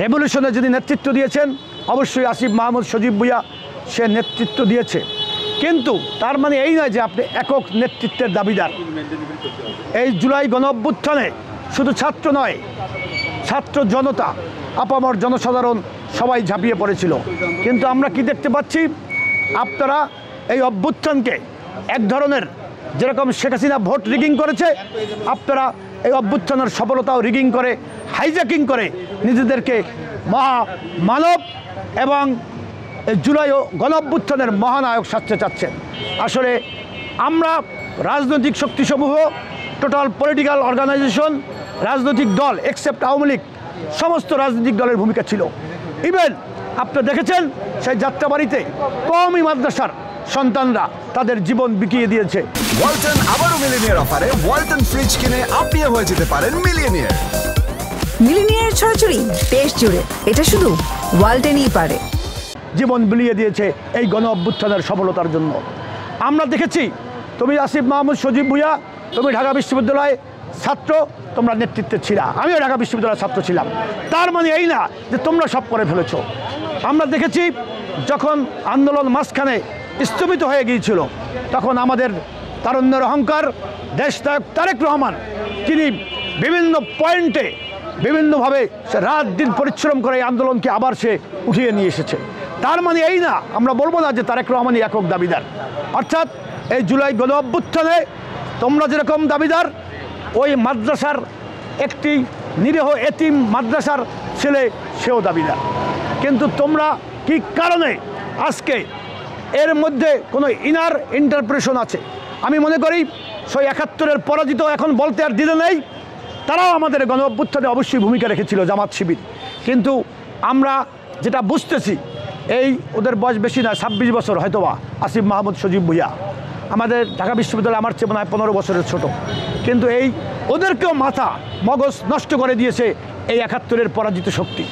রেভলিউশনে যিনি নেতৃত্ব দিয়েছেন অবশ্যই আসিফ মাহমুদ সজীব ভুঁইয়া সে নেতৃত্ব দিয়েছে, কিন্তু তার মানে এই নয় যে আপনি একক নেতৃত্বের দাবিদার। এই জুলাই গণঅভ্যুত্থানে শুধু ছাত্র নয়, ছাত্র জনতা, আপামর জনসাধারণ সবাই ঝাঁপিয়ে পড়েছিল। কিন্তু আমরা কি দেখতে পাচ্ছি, আপনারা এই অভ্যুত্থানকে এক ধরনের, যেরকম শেখ হাসিনা ভোট রিগিং করেছে, আপনারা এই অভ্যুত্থানের সফলতাও রিগিং করে, হাইজ্যাকিং করে নিজেদেরকে মহামানব এবং জুলাই গণঅভ্যুত্থানের মহানায়ক সাজতে চাচ্ছেন। আসলে আমরা রাজনৈতিক শক্তিসমূহ, টোটাল পলিটিক্যাল অর্গানাইজেশন, রাজনৈতিক দল এক্সেপ্ট আওয়ামী লীগ, সমস্ত রাজনৈতিক দলের ভূমিকা ছিল। ইভেন আপনারা দেখেছেন সেই যাত্রাবাড়িতে কওমি মাদ্রাসার সন্তানরা তাদের জীবন বিকিয়ে দিয়েছে। ওয়ালটন আবারও মিলিনিয়ার অফারে ওয়ালটন ফ্রিজ কিনে আপনিও হয়ে যেতে পারেন মিলিয়নিয়ার। মিলিনিয়ার ছড়াছড়ি দেশ জুড়ে, এটা শুধু ওয়ালটনই পারে। জীবন বিলিয়ে দিয়েছে এই গণ অভ্যুত্থানের সফলতার জন্য। আমরা দেখেছি, তুমি আসিফ মাহমুদ সজীব ভুঁইয়া, তুমি ঢাকা বিশ্ববিদ্যালয়ে ছাত্র, তোমরা নেতৃত্বে ছিলা, আমিও ঢাকা বিশ্ববিদ্যালয়ের ছাত্র ছিলাম। তার মানে এই না যে তোমরা সব করে ফেলেছ। আমরা দেখেছি যখন আন্দোলন মাঝখানে স্থগিত হয়ে গিয়েছিল, তখন আমাদের তারুণ্যের অহংকার দেশনায়ক তারেক রহমান, তিনি বিভিন্ন পয়েন্টে বিভিন্নভাবে সে রাত দিন পরিশ্রম করে এই আন্দোলনকে আবার সে উঠিয়ে নিয়ে এসেছে। তার মানে এই না, আমরা বলবো না যে তারেক রহমানই একক দাবিদার। অর্থাৎ এই জুলাই গণ অভ্যুত্থানে তোমরা যেরকম দাবিদার, ওই মাদ্রাসার একটি নিরীহ এতিম মাদ্রাসার ছেলে সেও দাবিদার। কিন্তু তোমরা কি কারণে আজকে এর মধ্যে কোনো ইনার ইন্টারপ্রেশন আছে? আমি মনে করি সেই ৭১-এর পরাজিত এখন বলতে আর দিলে নেই, তারাও আমাদের গণ অভ্যুত্থানে অবশ্যই ভূমিকা রেখেছিল, জামাত শিবির। কিন্তু আমরা যেটা বুঝতেছি, এই ওদের বয়স বেশি না, ২৬ বছর হয়তোবা আসিফ মাহমুদ সজীব ভুঁইয়া, আমাদের ঢাকা বিশ্ববিদ্যালয় আমার চেয়ে মনে হয় ১৫ বছরের ছোট। কিন্তু এই ওদেরকেও মগজ নষ্ট করে দিয়েছে এই ৭১-এর পরাজিত শক্তি।